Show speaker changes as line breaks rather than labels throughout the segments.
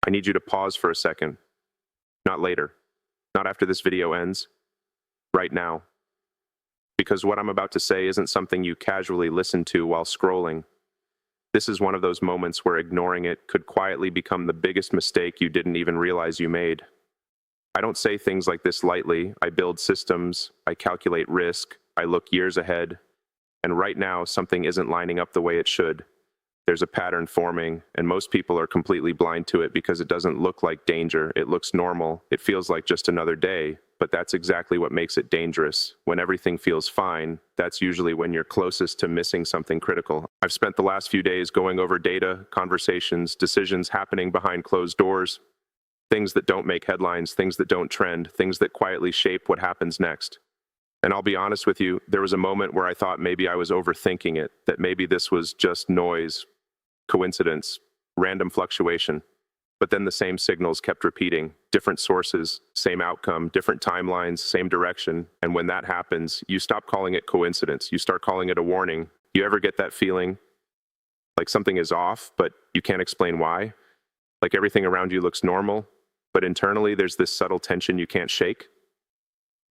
I need you to pause for a second. Not later. Not after this video ends. Right now. Because what I'm about to say isn't something you casually listen to while scrolling. This is one of those moments where ignoring it could quietly become the biggest mistake you didn't even realize you made. I don't say things like this lightly. I build systems, I calculate risk, I look years ahead, and right now something isn't lining up the way it should. There's a pattern forming, and most people are completely blind to it because it doesn't look like danger. It looks normal. It feels like just another day, but that's exactly what makes it dangerous. When everything feels fine, that's usually when you're closest to missing something critical. I've spent the last few days going over data, conversations, decisions happening behind closed doors, things that don't make headlines, things that don't trend, things that quietly shape what happens next. And I'll be honest with you, there was a moment where I thought maybe I was overthinking it, that maybe this was just noise, coincidence, random fluctuation. But then the same signals kept repeating, different sources, same outcome, different timelines, same direction. And when that happens, you stop calling it coincidence. You start calling it a warning. You ever get that feeling like something is off, but you can't explain why? Like everything around you looks normal, but internally there's this subtle tension you can't shake?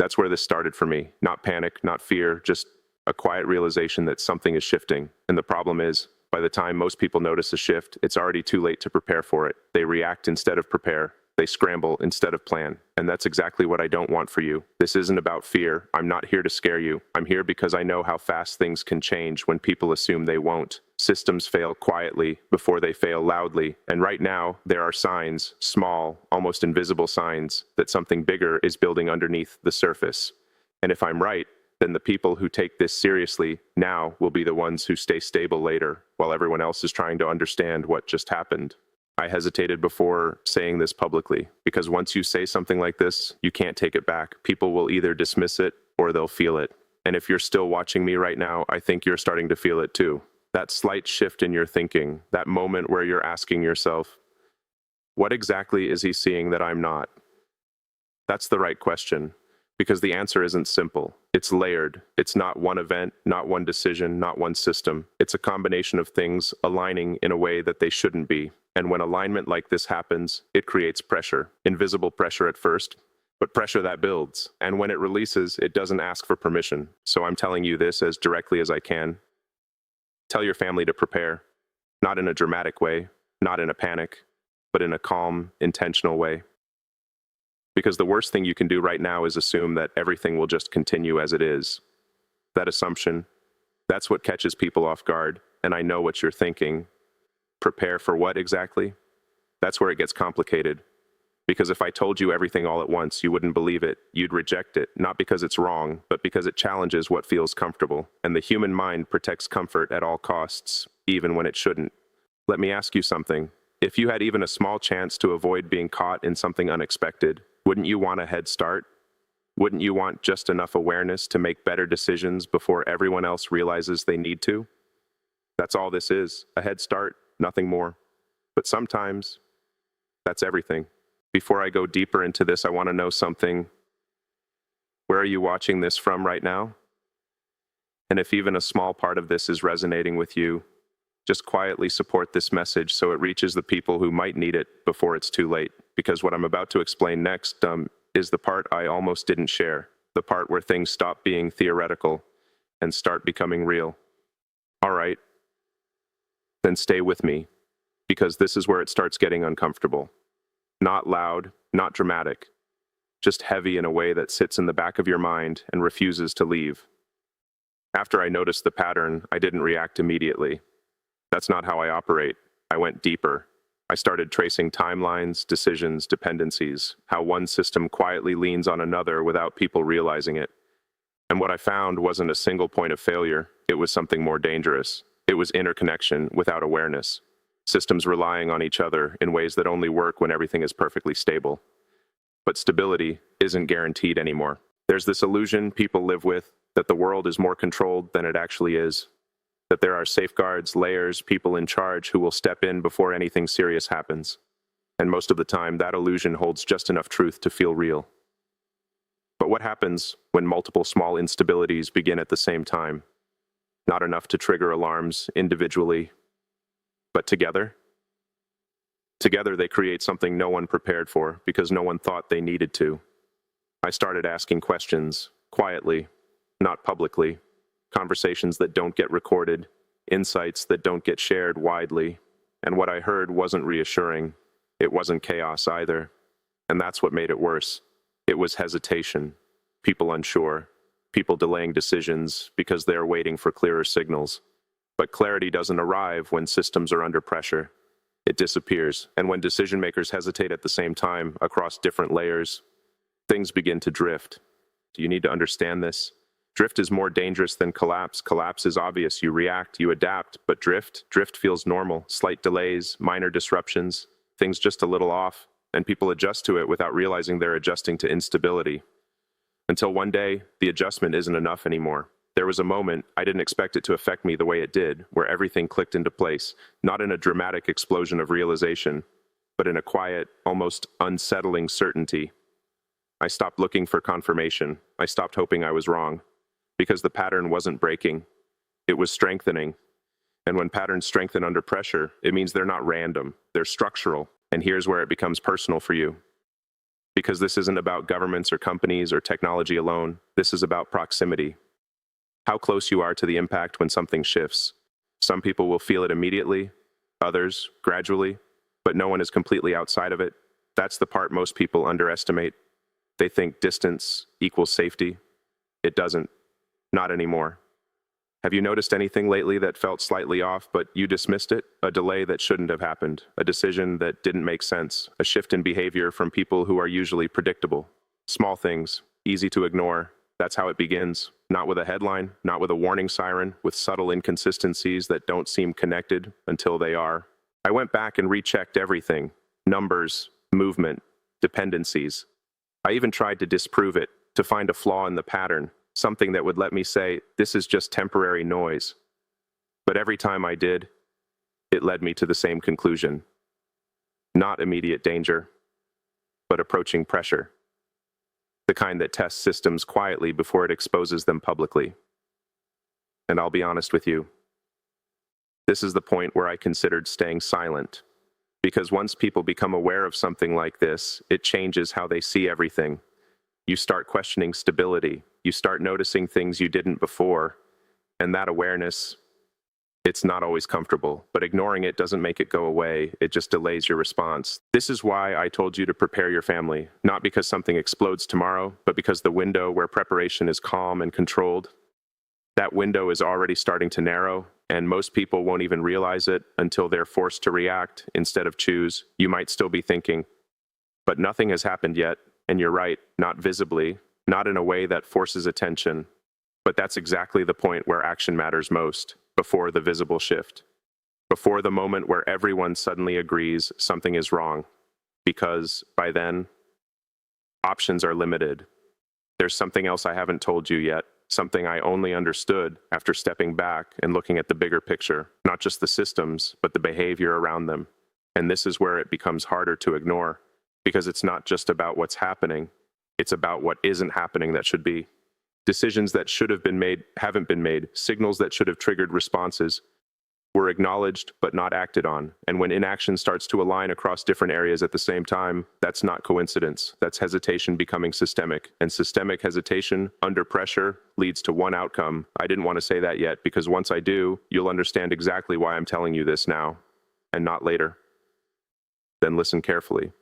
That's where this started for me. Not panic, not fear, just a quiet realization that something is shifting. And the problem is, by the time most people notice a shift, it's already too late to prepare for it. They react instead of prepare. They scramble instead of plan. And that's exactly what I don't want for you. This isn't about fear. I'm not here to scare you. I'm here because I know how fast things can change when people assume they won't. Systems fail quietly before they fail loudly. And right now, there are signs, small, almost invisible signs, that something bigger is building underneath the surface. And if I'm right, then the people who take this seriously now will be the ones who stay stable later, while everyone else is trying to understand what just happened. I hesitated before saying this publicly, because once you say something like this, you can't take it back. People will either dismiss it or they'll feel it. And if you're still watching me right now, I think you're starting to feel it too. That slight shift in your thinking, that moment where you're asking yourself, what exactly is he seeing that I'm not? That's the right question. Because the answer isn't simple. It's layered. It's not one event, not one decision, not one system. It's a combination of things aligning in a way that they shouldn't be. And when alignment like this happens, it creates pressure. Invisible pressure at first, but pressure that builds. And when it releases, it doesn't ask for permission. So I'm telling you this as directly as I can. Tell your family to prepare. Not in a dramatic way, not in a panic, but in a calm, intentional way. Because the worst thing you can do right now is assume that everything will just continue as it is. That assumption, that's what catches people off guard, and I know what you're thinking. Prepare for what exactly? That's where it gets complicated. Because if I told you everything all at once, you wouldn't believe it. You'd reject it, not because it's wrong, but because it challenges what feels comfortable. And the human mind protects comfort at all costs, even when it shouldn't. Let me ask you something. If you had even a small chance to avoid being caught in something unexpected, wouldn't you want a head start? Wouldn't you want just enough awareness to make better decisions before everyone else realizes they need to? That's all this is, a head start, nothing more. But sometimes, that's everything. Before I go deeper into this, I want to know something. Where are you watching this from right now? And if even a small part of this is resonating with you, just quietly support this message so it reaches the people who might need it before it's too late. Because what I'm about to explain next is the part I almost didn't share, the part where things stop being theoretical and start becoming real. All right, then stay with me, because this is where it starts getting uncomfortable. Not loud, not dramatic, just heavy in a way that sits in the back of your mind and refuses to leave. After I noticed the pattern, I didn't react immediately. That's not how I operate. I went deeper. I started tracing timelines, decisions, dependencies, how one system quietly leans on another without people realizing it. And what I found wasn't a single point of failure. It was something more dangerous. It was interconnection without awareness. Systems relying on each other in ways that only work when everything is perfectly stable. But stability isn't guaranteed anymore. There's this illusion people live with that the world is more controlled than it actually is. That there are safeguards, layers, people in charge who will step in before anything serious happens. And most of the time, that illusion holds just enough truth to feel real. But what happens when multiple small instabilities begin at the same time? Not enough to trigger alarms individually, but together? Together, they create something no one prepared for because no one thought they needed to. I started asking questions, quietly, not publicly, conversations that don't get recorded, insights that don't get shared widely, and what I heard wasn't reassuring. It wasn't chaos either. And that's what made it worse. It was hesitation, people unsure, people delaying decisions because they are waiting for clearer signals. But clarity doesn't arrive when systems are under pressure. It disappears, and when decision makers hesitate at the same time across different layers, things begin to drift. Do you need to understand this? Drift is more dangerous than collapse. Collapse is obvious. You react, you adapt, but drift feels normal. Slight delays, minor disruptions, things just a little off, and people adjust to it without realizing they're adjusting to instability. Until one day, the adjustment isn't enough anymore. There was a moment, I didn't expect it to affect me the way it did, where everything clicked into place, not in a dramatic explosion of realization, but in a quiet, almost unsettling certainty. I stopped looking for confirmation. I stopped hoping I was wrong, because the pattern wasn't breaking. It was strengthening. And when patterns strengthen under pressure, it means they're not random, they're structural. And here's where it becomes personal for you. Because this isn't about governments or companies or technology alone. This is about proximity. How close you are to the impact when something shifts. Some people will feel it immediately, others gradually, but no one is completely outside of it. That's the part most people underestimate. They think distance equals safety. It doesn't. Not anymore. Have you noticed anything lately that felt slightly off, but you dismissed it? A delay that shouldn't have happened, a decision that didn't make sense, a shift in behavior from people who are usually predictable. Small things, easy to ignore. That's how it begins. Not with a headline, not with a warning siren, with subtle inconsistencies that don't seem connected until they are. I went back and rechecked everything. Numbers, movement, dependencies. I even tried to disprove it, to find a flaw in the pattern. Something that would let me say, this is just temporary noise. But every time I did, it led me to the same conclusion. Not immediate danger, but approaching pressure. The kind that tests systems quietly before it exposes them publicly. And I'll be honest with you, this is the point where I considered staying silent. Because once people become aware of something like this, it changes how they see everything. You start questioning stability. You start noticing things you didn't before. And that awareness, it's not always comfortable, but ignoring it doesn't make it go away. It just delays your response. This is why I told you to prepare your family, not because something explodes tomorrow, but because the window where preparation is calm and controlled, that window is already starting to narrow, and most people won't even realize it until they're forced to react instead of choose. You might still be thinking, but nothing has happened yet. And you're right, not visibly, not in a way that forces attention. But that's exactly the point where action matters most, before the visible shift. Before the moment where everyone suddenly agrees something is wrong. Because, by then, options are limited. There's something else I haven't told you yet, something I only understood after stepping back and looking at the bigger picture, not just the systems, but the behavior around them. And this is where it becomes harder to ignore. Because it's not just about what's happening, it's about what isn't happening that should be. Decisions that should have been made haven't been made. Signals that should have triggered responses were acknowledged but not acted on. And when inaction starts to align across different areas at the same time, that's not coincidence. That's hesitation becoming systemic. And systemic hesitation under pressure leads to one outcome. I didn't want to say that yet, because once I do, you'll understand exactly why I'm telling you this now, and not later. Then listen carefully.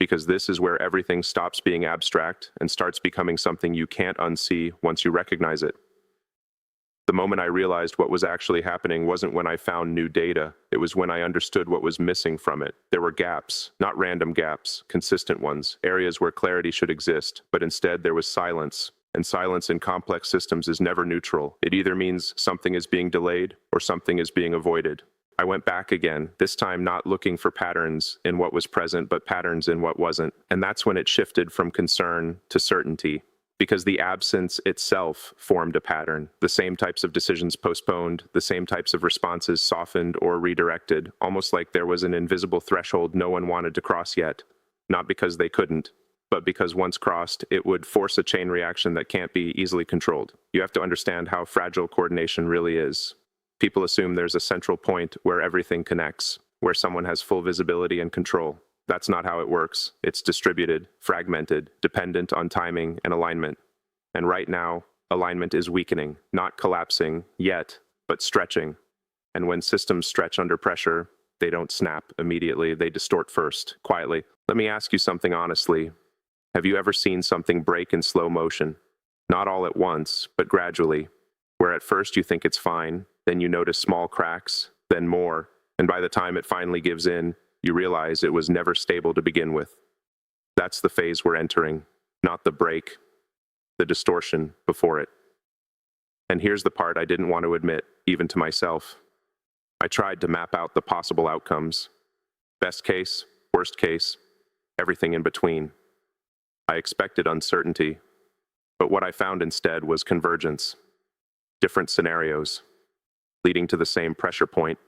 Because this is where everything stops being abstract and starts becoming something you can't unsee once you recognize it. The moment I realized what was actually happening wasn't when I found new data. It was when I understood what was missing from it. There were gaps, not random gaps, consistent ones, areas where clarity should exist, but instead there was silence. And silence in complex systems is never neutral. It either means something is being delayed or something is being avoided. I went back again, this time not looking for patterns in what was present, but patterns in what wasn't. And that's when it shifted from concern to certainty, because the absence itself formed a pattern. The same types of decisions postponed, the same types of responses softened or redirected, almost like there was an invisible threshold no one wanted to cross yet. Not because they couldn't, but because once crossed, it would force a chain reaction that can't be easily controlled. You have to understand how fragile coordination really is. People assume there's a central point where everything connects. where someone has full visibility and control. That's not how it works. It's distributed, fragmented, dependent on timing and alignment. And right now, alignment is weakening, not collapsing yet, but stretching. And when systems stretch under pressure, they don't snap immediately, they distort first, quietly. Let me ask you something honestly. Have you ever seen something break in slow motion? Not all at once, but gradually, where at first you think it's fine, then you notice small cracks, then more, and by the time it finally gives in, you realize it was never stable to begin with. That's the phase we're entering, not the break, the distortion before it. And here's the part I didn't want to admit, even to myself. I tried to map out the possible outcomes. Best case, worst case, everything in between. I expected uncertainty, but what I found instead was convergence. Different scenarios, leading to the same pressure point.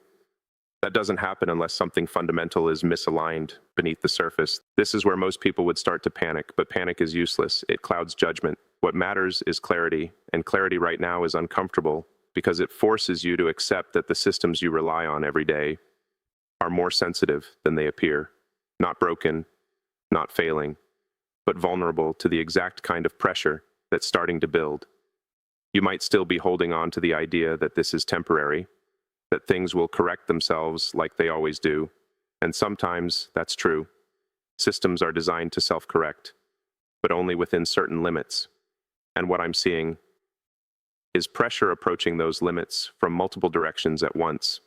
That doesn't happen unless something fundamental is misaligned beneath the surface. This is where most people would start to panic, but panic is useless. It clouds judgment. What matters is clarity, and clarity right now is uncomfortable because it forces you to accept that the systems you rely on every day are more sensitive than they appear. Not broken, not failing, but vulnerable to the exact kind of pressure that's starting to build. You might still be holding on to the idea that this is temporary, that things will correct themselves like they always do, and sometimes that's true. Systems are designed to self-correct, but only within certain limits. And what I'm seeing is pressure approaching those limits from multiple directions at once.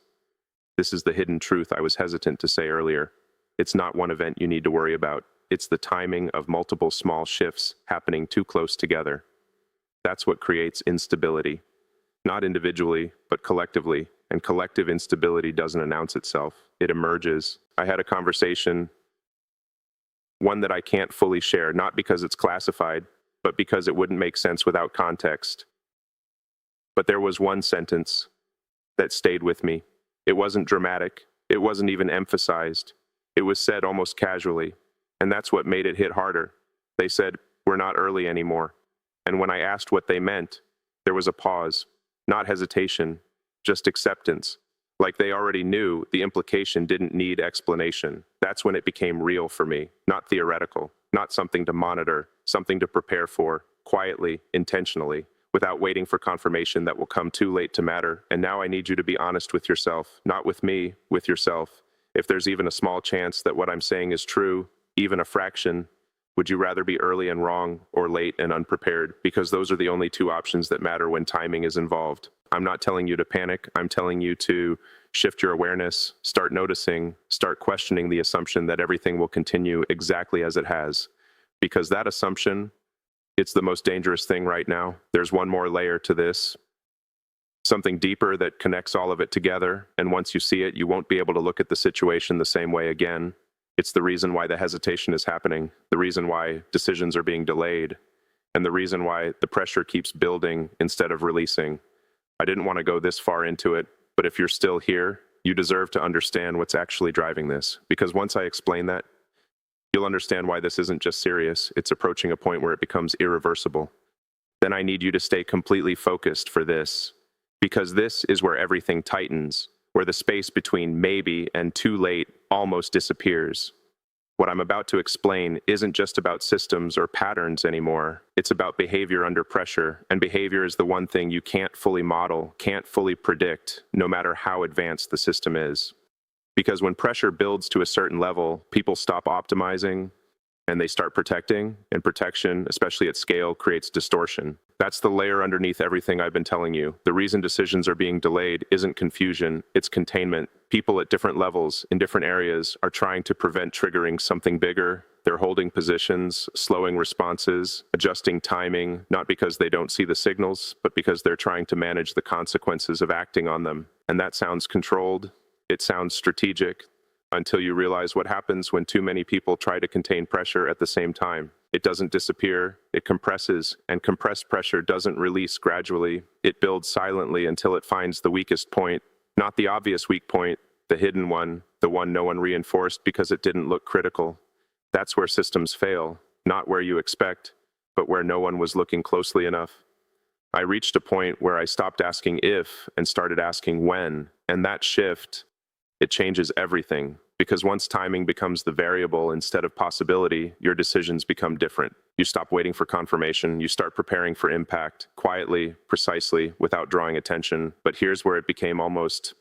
This is the hidden truth I was hesitant to say earlier. It's not one event you need to worry about. It's the timing of multiple small shifts happening too close together. That's what creates instability, not individually, but collectively. And collective instability doesn't announce itself. It emerges. I had a conversation, one that I can't fully share, not because it's classified, but because it wouldn't make sense without context. But there was one sentence that stayed with me. It wasn't dramatic. It wasn't even emphasized. It was said almost casually. And that's what made it hit harder. They said, "We're not early anymore." And when I asked what they meant, there was a pause, not hesitation, just acceptance. Like they already knew the implication didn't need explanation. That's when it became real for me, not theoretical, not something to monitor, something to prepare for, quietly, intentionally, without waiting for confirmation that will come too late to matter. And now I need you to be honest with yourself, not with me, with yourself. If there's even a small chance that what I'm saying is true, even a fraction, would you rather be early and wrong or late and unprepared? Because those are the only two options that matter when timing is involved. I'm not telling you to panic. I'm telling you to shift your awareness, start noticing, start questioning the assumption that everything will continue exactly as it has. Because that assumption, it's the most dangerous thing right now. There's one more layer to this, something deeper that connects all of it together. And once you see it, you won't be able to look at the situation the same way again. It's the reason why the hesitation is happening, the reason why decisions are being delayed, and the reason why the pressure keeps building instead of releasing. I didn't want to go this far into it, but if you're still here, you deserve to understand what's actually driving this. Because once I explain that, you'll understand why this isn't just serious, it's approaching a point where it becomes irreversible. Then I need you to stay completely focused for this, because this is where everything tightens, where the space between maybe and too late almost disappears. What I'm about to explain isn't just about systems or patterns anymore. It's about behavior under pressure, and behavior is the one thing you can't fully model, can't fully predict, no matter how advanced the system is. Because when pressure builds to a certain level, people stop optimizing and they start protecting, and protection, especially at scale, creates distortion. That's the layer underneath everything I've been telling you. The reason decisions are being delayed isn't confusion, it's containment. People at different levels, in different areas, are trying to prevent triggering something bigger. They're holding positions, slowing responses, adjusting timing, not because they don't see the signals, but because they're trying to manage the consequences of acting on them. And that sounds controlled, it sounds strategic, until you realize what happens when too many people try to contain pressure at the same time. It doesn't disappear, it compresses, and compressed pressure doesn't release gradually. It builds silently until it finds the weakest point, not the obvious weak point, the hidden one, the one no one reinforced because it didn't look critical. That's where systems fail, not where you expect, but where no one was looking closely enough. I reached a point where I stopped asking if and started asking when, and that shift, It changes everything, because once timing becomes the variable instead of possibility, your decisions become different. You stop waiting for confirmation, you start preparing for impact, quietly, precisely, without drawing attention. But here's where it became almost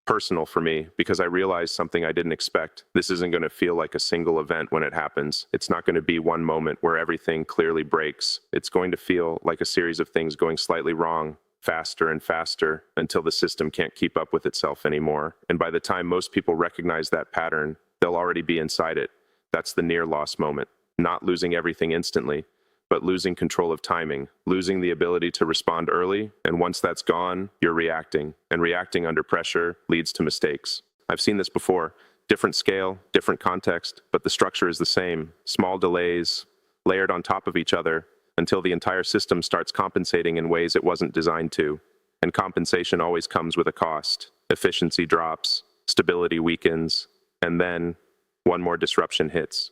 personal for me, because I realized something I didn't expect. This isn't going to feel like a single event when it happens. It's not going to be one moment where everything clearly breaks. It's going to feel like a series of things going slightly wrong, faster and faster, until the system can't keep up with itself anymore. And by the time most people recognize that pattern, they'll already be inside it. That's the near loss moment. Not losing everything instantly, but losing control of timing, losing the ability to respond early, and once that's gone, you're reacting, and reacting under pressure leads to mistakes. I've seen this before. Different scale, different context, but the structure is the same. Small delays, layered on top of each other, until the entire system starts compensating in ways it wasn't designed to. And compensation always comes with a cost. Efficiency drops, stability weakens, and then one more disruption hits.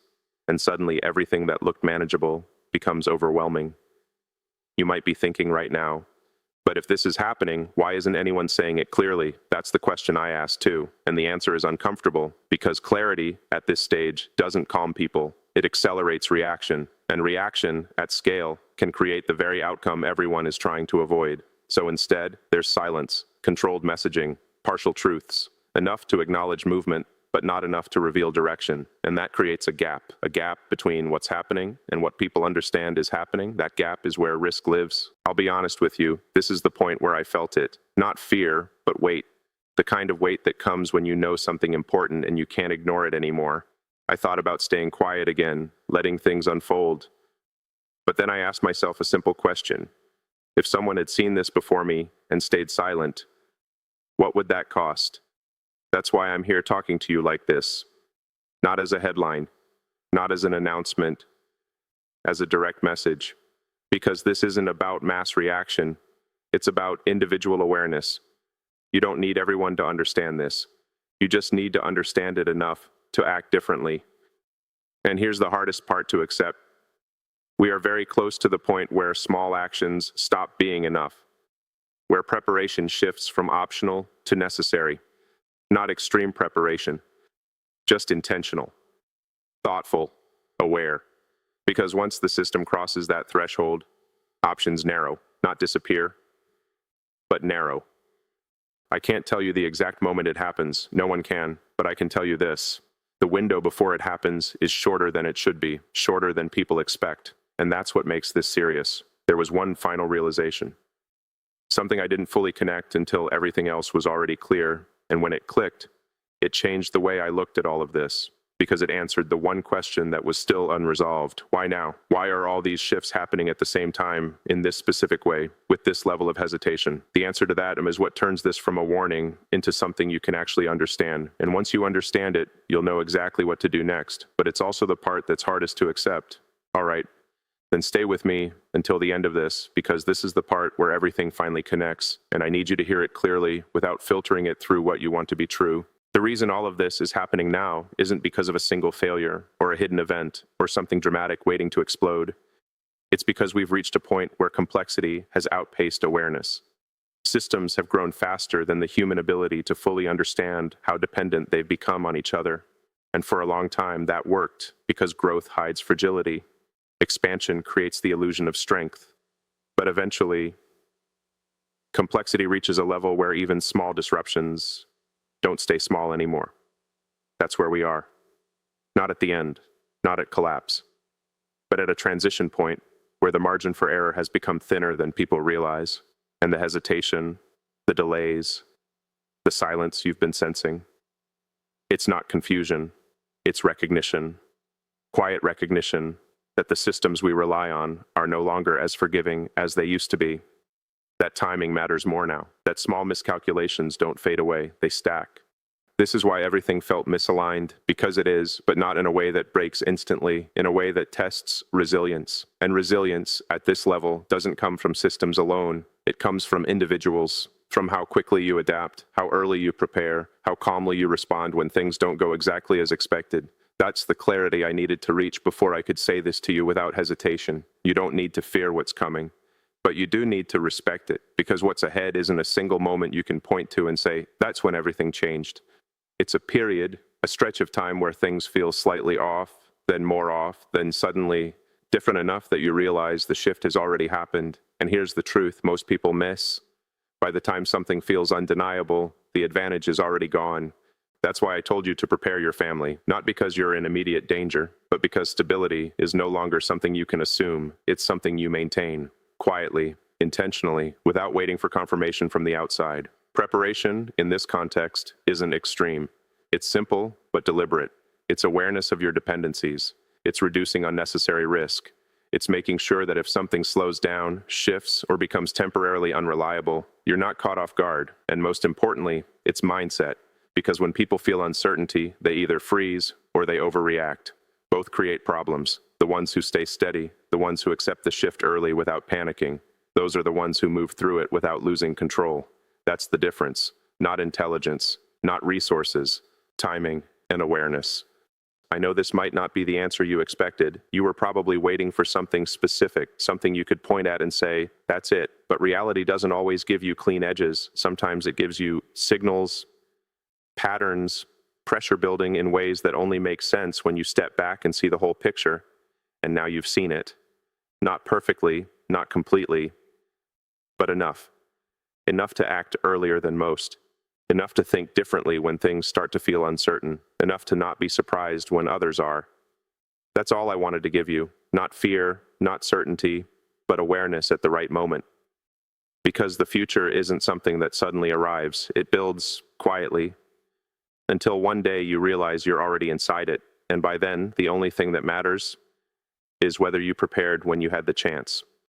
And suddenly everything that looked manageable becomes overwhelming. You might be thinking right now, but if this is happening, why isn't anyone saying it clearly? That's the question I asked too, and the answer is uncomfortable, because clarity at this stage doesn't calm people. It accelerates reaction, and reaction at scale can create the very outcome everyone is trying to avoid. So instead, there's silence, controlled messaging, partial truths, enough to acknowledge movement, but not enough to reveal direction. And that creates a gap between what's happening and what people understand is happening. That gap is where risk lives. I'll be honest with you, this is the point where I felt it. Not fear, but weight. The kind of weight that comes when you know something important and you can't ignore it anymore. I thought about staying quiet again, letting things unfold. But then I asked myself a simple question. If someone had seen this before me and stayed silent, what would that cost? That's why I'm here talking to you like this. Not as a headline, not as an announcement, as a direct message. Because this isn't about mass reaction, it's about individual awareness. You don't need everyone to understand this. You just need to understand it enough to act differently. And here's the hardest part to accept. We are very close to the point where small actions stop being enough, where preparation shifts from optional to necessary. Not extreme preparation, just intentional, thoughtful, aware. Because once the system crosses that threshold, options narrow, not disappear, but narrow. I can't tell you the exact moment it happens, no one can, but I can tell you this. The window before it happens is shorter than it should be, shorter than people expect, and that's what makes this serious. There was one final realization. Something I didn't fully connect until everything else was already clear. And when it clicked, it changed the way I looked at all of this, because it answered the one question that was still unresolved. Why now? Why are all these shifts happening at the same time, in this specific way, with this level of hesitation? The answer to that is what turns this from a warning into something you can actually understand. And once you understand it, you'll know exactly what to do next. But it's also the part that's hardest to accept. All right, then stay with me until the end of this, because this is the part where everything finally connects, and I need you to hear it clearly without filtering it through what you want to be true. The reason all of this is happening now isn't because of a single failure or a hidden event or something dramatic waiting to explode. It's because we've reached a point where complexity has outpaced awareness. Systems have grown faster than the human ability to fully understand how dependent they've become on each other. And for a long time, that worked because growth hides fragility. Expansion creates the illusion of strength. But eventually, complexity reaches a level where even small disruptions don't stay small anymore. That's where we are. Not at the end, not at collapse, but at a transition point where the margin for error has become thinner than people realize, and the hesitation, the delays, the silence you've been sensing. It's not confusion, it's recognition, quiet recognition that the systems we rely on are no longer as forgiving as they used to be. That timing matters more now, that small miscalculations don't fade away, they stack. This is why everything felt misaligned, because it is, but not in a way that breaks instantly, in a way that tests resilience. And resilience at this level doesn't come from systems alone, it comes from individuals, from how quickly you adapt, how early you prepare, how calmly you respond when things don't go exactly as expected. That's the clarity I needed to reach before I could say this to you without hesitation. You don't need to fear what's coming, but you do need to respect it, because what's ahead isn't a single moment you can point to and say, that's when everything changed. It's a period, a stretch of time where things feel slightly off, then more off, then suddenly different enough that you realize the shift has already happened. And here's the truth most people miss. By the time something feels undeniable, the advantage is already gone. That's why I told you to prepare your family, not because you're in immediate danger, but because stability is no longer something you can assume. It's something you maintain, quietly, intentionally, without waiting for confirmation from the outside. Preparation, in this context, isn't extreme. It's simple, but deliberate. It's awareness of your dependencies. It's reducing unnecessary risk. It's making sure that if something slows down, shifts, or becomes temporarily unreliable, you're not caught off guard. And most importantly, it's mindset. Because when people feel uncertainty, they either freeze or they overreact. Both create problems. The ones who stay steady, the ones who accept the shift early without panicking, those are the ones who move through it without losing control. That's the difference. Not intelligence, not resources, timing, and awareness. I know this might not be the answer you expected. You were probably waiting for something specific, something you could point at and say, that's it. But reality doesn't always give you clean edges. Sometimes it gives you signals, patterns, pressure building in ways that only make sense when you step back and see the whole picture. And now you've seen it. Not perfectly, not completely, but enough. Enough to act earlier than most. Enough to think differently when things start to feel uncertain. Enough to not be surprised when others are. That's all I wanted to give you. Not fear, not certainty, but awareness at the right moment. Because the future isn't something that suddenly arrives. It builds quietly, until one day you realize you're already inside it, and by then, the only thing that matters is whether you prepared when you had the chance.